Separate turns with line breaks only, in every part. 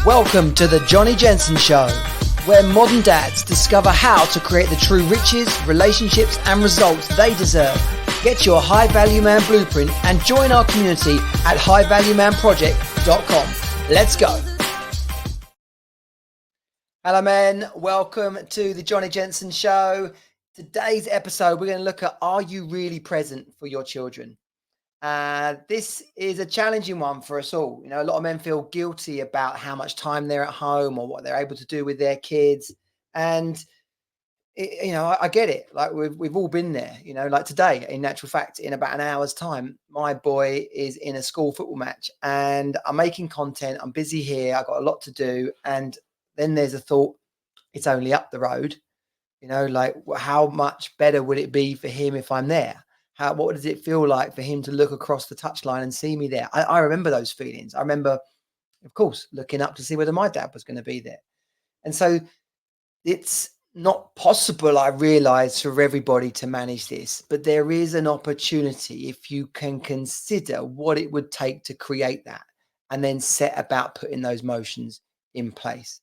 Welcome to the Johnny Jensen Show, where modern dads discover how to create the true riches, relationships and results they deserve. Get your High Value Man blueprint and join our community at highvaluemanproject.com. Let's go. Hello men, welcome to the Johnny Jensen Show. Today's episode, we're going to look at, are you really present for your children? This is a challenging one for us all. You know, a lot of men feel guilty about how much time they're at home or what they're able to do with their kids. And, I get it. Like we've all been there, like today, in natural fact, in about an hour's time, my boy is in a school football match and I'm making content. I'm busy here. I've got a lot to do. And then there's a thought, it's only up the road, like how much better would it be for him if I'm there? What does it feel like for him to look across the touchline and see me there? I remember those feelings. I remember, of course, looking up to see whether my dad was going to be there. And so it's not possible, I realize, for everybody to manage this, but there is an opportunity if you can consider what it would take to create that and then set about putting those motions in place.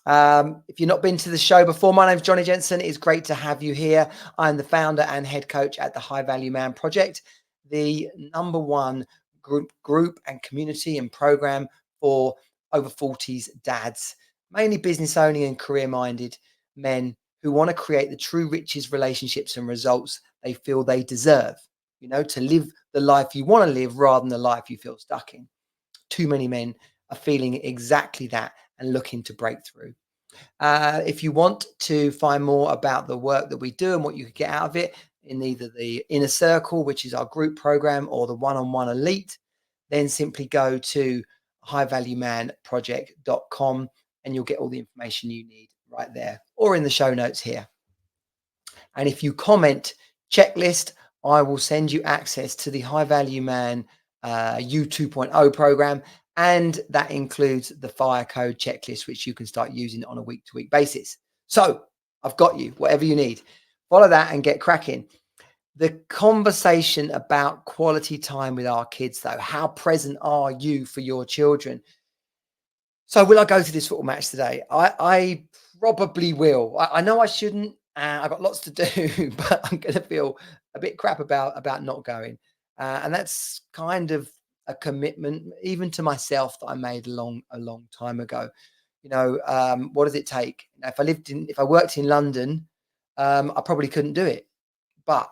If you've not been to the show before, my name's Johnny Jensen. It's great to have you here. I'm the founder and head coach at the High Value Man Project, the #1 group and community and program for over 40s dads, mainly business owning and career minded men who want to create the true riches, relationships and results they feel they deserve, to live the life you want to live rather than the life you feel stuck in. Too many men are feeling exactly that and looking to break through. If you want to find more about the work that we do and what you can get out of it in either the Inner Circle, which is our group program, or the one-on-one elite, then simply go to highvaluemanproject.com and you'll get all the information you need right there or in the show notes here. And if you comment checklist, I will send you access to the High Value Man U 2.0 program. And that includes the fire code checklist, which you can start using on a week-to-week basis. So I've got you, whatever you need. Follow that and get cracking. The conversation about quality time with our kids, though, how present are you for your children? So will I go to this football match today? I probably will. I know I shouldn't. I've got lots to do, but I'm going to feel a bit crap about not going. And that's kind of a commitment, even to myself, that I made a long time ago. What does it take? If I worked in London, I probably couldn't do it. But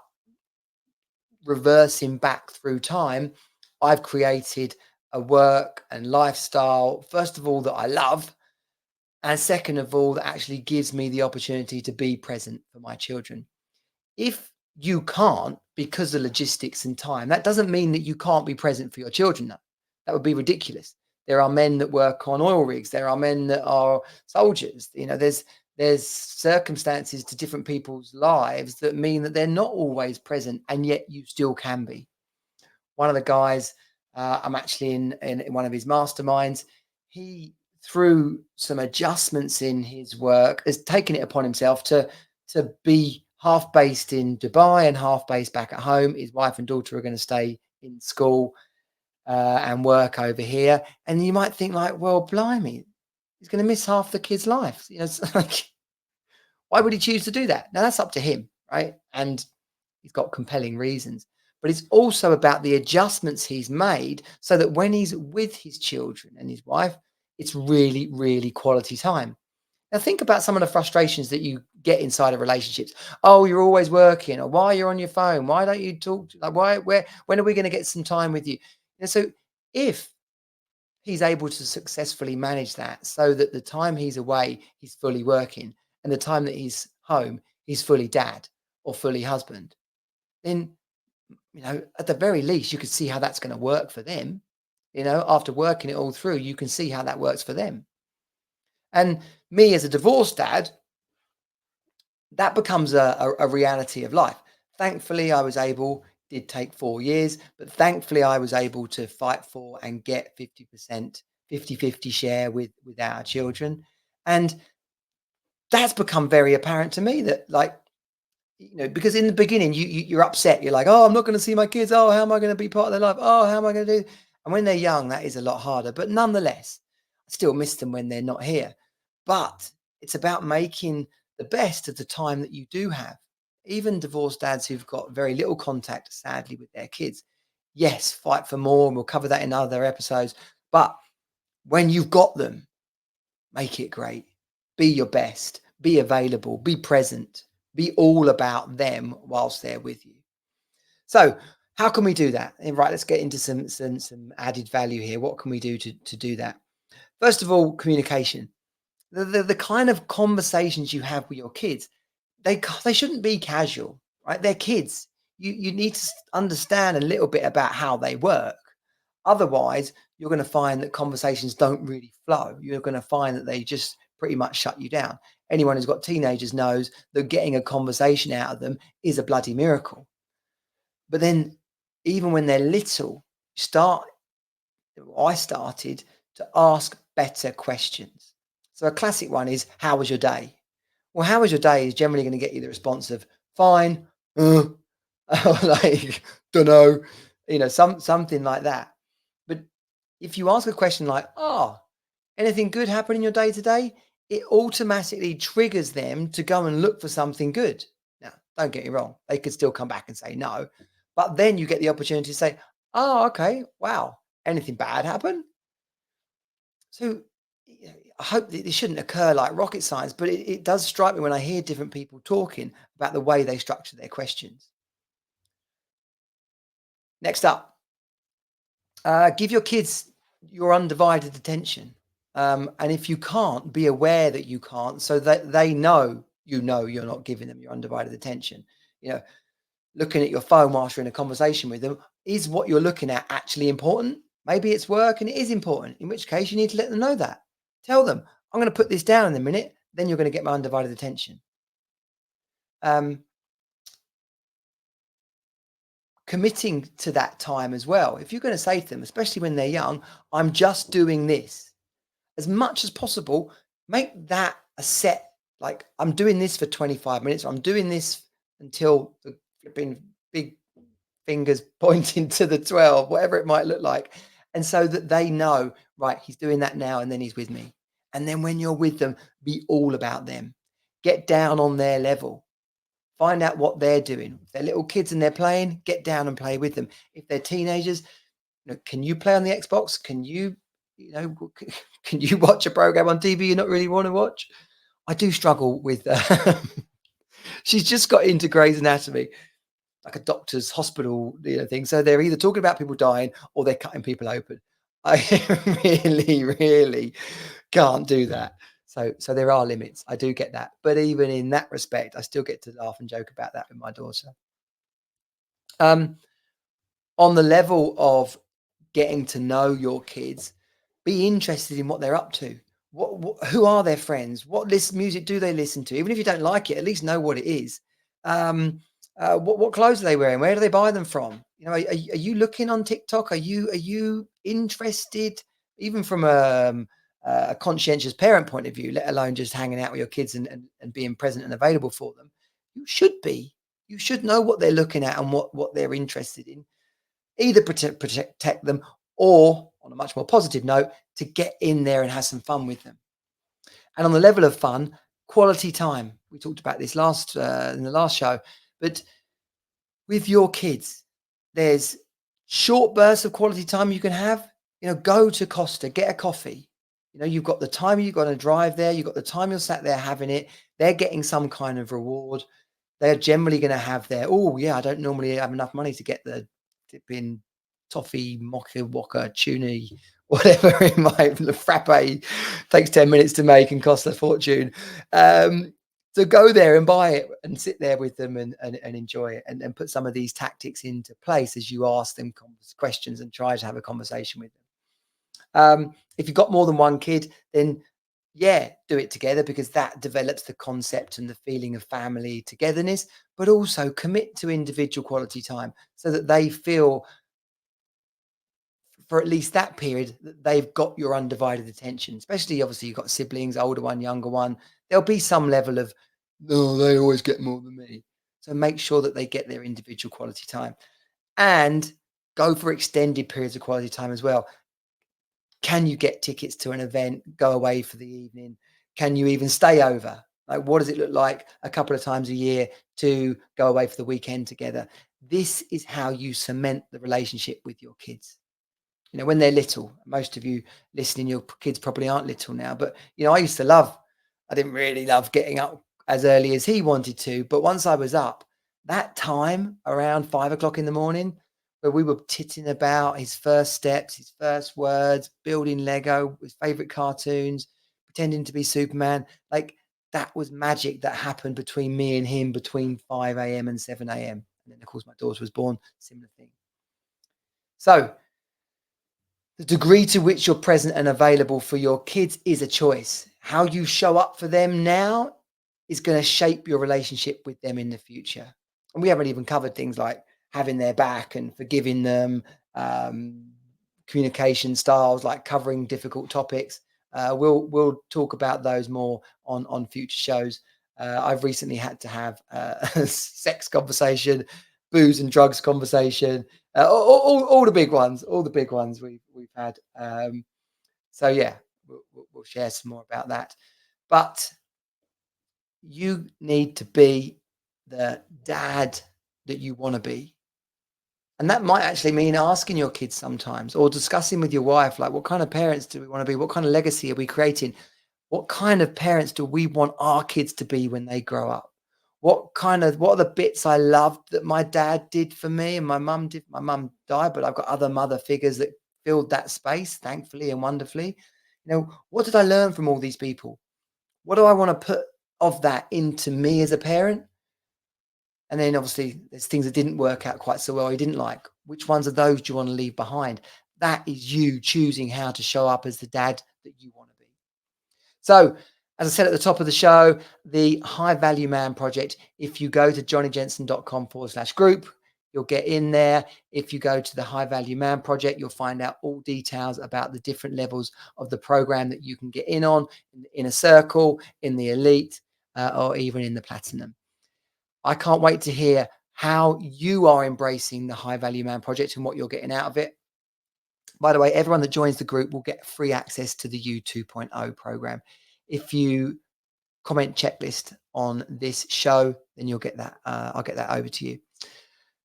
reversing back through time, I've created a work and lifestyle, first of all, that I love, and second of all, that actually gives me the opportunity to be present for my children. If you can't, because of logistics and time, that doesn't mean that you can't be present for your children. That would be ridiculous. There are men that work on oil rigs. There are men that are soldiers. There's circumstances to different people's lives that mean that they're not always present, and yet you still can be. One of the guys, I'm actually in one of his masterminds. He, through some adjustments in his work, has taken it upon himself to be half based in Dubai and half based back at home. His wife and daughter are going to stay in school and work over here. And you might think, like, well, blimey, he's going to miss half the kid's life. It's like, why would he choose to do that? Now, that's up to him, right? And he's got compelling reasons. But it's also about the adjustments he's made so that when he's with his children and his wife, it's really, really quality time. Now, think about some of the frustrations that you get inside of relationships. Oh, you're always working, or why you're on your phone? Why don't you talk? When are we going to get some time with you? So if he's able to successfully manage that so that the time he's away, he's fully working, and the time that he's home, he's fully dad or fully husband, then, at the very least, you could see how that's going to work for them. After working it all through, you can see how that works for them. And me as a divorced dad, that becomes a reality of life. Thankfully, did take 4 years, but thankfully I was able to fight for and get 50%, 50-50 share with our children. And that's become very apparent to me that, like, because in the beginning, you're upset. You're like, oh, I'm not going to see my kids. Oh, how am I going to be part of their life? Oh, how am I going to do? And when they're young, that is a lot harder. But nonetheless, I still miss them when they're not here. But it's about making the best of the time that you do have. Even divorced dads who've got very little contact, sadly, with their kids. Yes, fight for more, and we'll cover that in other episodes. But when you've got them, make it great. Be your best. Be available. Be present. Be all about them whilst they're with you. So, how can we do that? Right, let's get into some added value here. What can we do to do that? First of all, communication. The kind of conversations you have with your kids, they shouldn't be casual, right? They're kids. You need to understand a little bit about how they work. Otherwise, you're going to find that conversations don't really flow. You're going to find that they just pretty much shut you down. Anyone who's got teenagers knows that getting a conversation out of them is a bloody miracle. But then, even when they're little, start. I started to ask better questions. So a classic one is, "How was your day?" Well, "How was your day?" is generally going to get you the response of "Fine," like "Don't know," something like that. But if you ask a question like, "Oh, anything good happen in your day today?" It automatically triggers them to go and look for something good. Now, don't get me wrong, they could still come back and say no, but then you get the opportunity to say, "Oh, okay, wow, anything bad happen?" So I hope that this shouldn't occur like rocket science, but it does strike me when I hear different people talking about the way they structure their questions. Next up, give your kids your undivided attention. And if you can't, be aware that you can't, so that they know you're not giving them your undivided attention. You know, looking at your phone whilst you're in a conversation with them, is what you're looking at actually important? Maybe it's work and it is important, in which case you need to let them know that. Tell them, "I'm going to put this down in a minute, then you're going to get my undivided attention." Um, Committing to that time as well. If you're going to say to them, especially when they're young, "I'm just doing this," as much as possible, make that a set. Like, "I'm doing this for 25 minutes, or I'm doing this until the flipping big fingers pointing to the 12, whatever it might look like." And so that they know, right, he's doing that now and then he's with me. And then when you're with them, be all about them. Get down on their level. Find out what they're doing. If they're little kids and they're playing, get down and play with them. If they're teenagers, can you play on the Xbox? Can you watch a program on TV you not really want to watch? I do struggle with. She's just got into Grey's Anatomy, like a doctor's hospital, thing. So they're either talking about people dying or they're cutting people open. I really, really can't do that. So there are limits. I do get that. But even in that respect, I still get to laugh and joke about that with my daughter. Um, on the level of getting to know your kids, be interested in what they're up to. Who are their friends? What music do they listen to? Even if you don't like it, at least know what it is. What clothes are they wearing? Where do they buy them from? Are you looking on TikTok? Are you interested, even from a conscientious parent point of view, let alone just hanging out with your kids and being present and available for them? You should be. You should know what they're looking at and what they're interested in. Either protect them, or, on a much more positive note, to get in there and have some fun with them. And on the level of fun, quality time. We talked about this in the last show, but with your kids, there's short bursts of quality time you can have. Go to Costa, get a coffee. You've got the time you've got to drive there. You've got the time you're sat there having it. They're getting some kind of reward. They're generally going to have their, "Oh, yeah, I don't normally have enough money to get the dipping toffee, mocha, waka, tuna, whatever it might be. The frappe takes 10 minutes to make and costs a fortune." So go there and buy it and sit there with them and enjoy it, and put some of these tactics into place as you ask them questions and try to have a conversation with them. If you've got more than one kid, then yeah, do it together, because that develops the concept and the feeling of family togetherness, but also commit to individual quality time so that they feel, for at least that period, that they've got your undivided attention. Especially, obviously, you've got siblings, older one, younger one. There'll be some level of, "No, they always get more than me." So make sure that they get their individual quality time, and go for extended periods of quality time as well. Can you get tickets to an event, go away for the evening? Can you even stay over? Like, what does it look like a couple of times a year to go away for the weekend together? This is how you cement the relationship with your kids. You know, when they're little, most of you listening, your kids probably aren't little now, but, you know, I didn't really love getting up as early as he wanted to. But once I was up, that time around 5 o'clock in the morning, where we were titting about his first steps, his first words, building Lego, his favorite cartoons, pretending to be Superman, like that was magic that happened between me and him between 5 a.m. and 7 a.m. And then, of course, my daughter was born, similar thing. So the degree to which you're present and available for your kids is a choice. How you show up for them now is going to shape your relationship with them in the future. And we haven't even covered things like having their back and forgiving them, communication styles, like covering difficult topics. We'll talk about those more on future shows. I've recently had to have a sex conversation, booze and drugs conversation, all the big ones, we've had. So yeah, we'll share some more about that. But you need to be the dad that you want to be. And that might actually mean asking your kids sometimes, or discussing with your wife, like, what kind of parents do we want to be? What kind of legacy are we creating? What kind of parents do we want our kids to be when they grow up? What are the bits I loved that my dad did for me and my mum did? My mum died, but I've got other mother figures that filled that space, thankfully and wonderfully. You know, what did I learn from all these people? What do I want to put of that into me as a parent? And then obviously there's things that didn't work out quite so well, you didn't like. Which ones of those do you want to leave behind? That is you choosing how to show up as the dad that you want to be. So, as I said at the top of the show, the High Value Man Project, if you go to johnnyjensen.com/group, you'll get in there. If you go to the High Value Man Project, you'll find out all details about the different levels of the program that you can get in on, in a circle, in the elite, or even in the platinum. I can't wait to hear how you are embracing the High Value Man Project and what you're getting out of it. By the way, everyone that joins the group will get free access to the U 2.0 program. If you comment checklist on this show, then you'll get that. I'll get that over to you.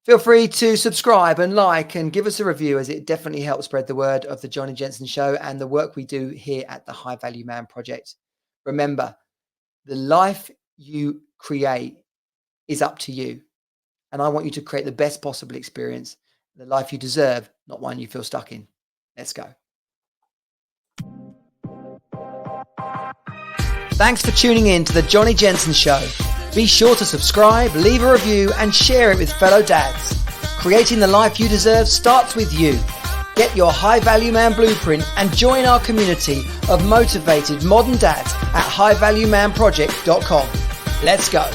Feel free to subscribe and like and give us a review, as it definitely helps spread the word of the Johnny Jensen Show and the work we do here at the High Value Man Project. Remember, the life you create is up to you. And I want you to create the best possible experience, the life you deserve, not one you feel stuck in. Let's go. Thanks for tuning in to the Johnny Jensen Show. Be sure to subscribe, leave a review, and share it with fellow dads. Creating the life you deserve starts with you. Get your High Value Man blueprint and join our community of motivated modern dads at highvaluemanproject.com. Let's go.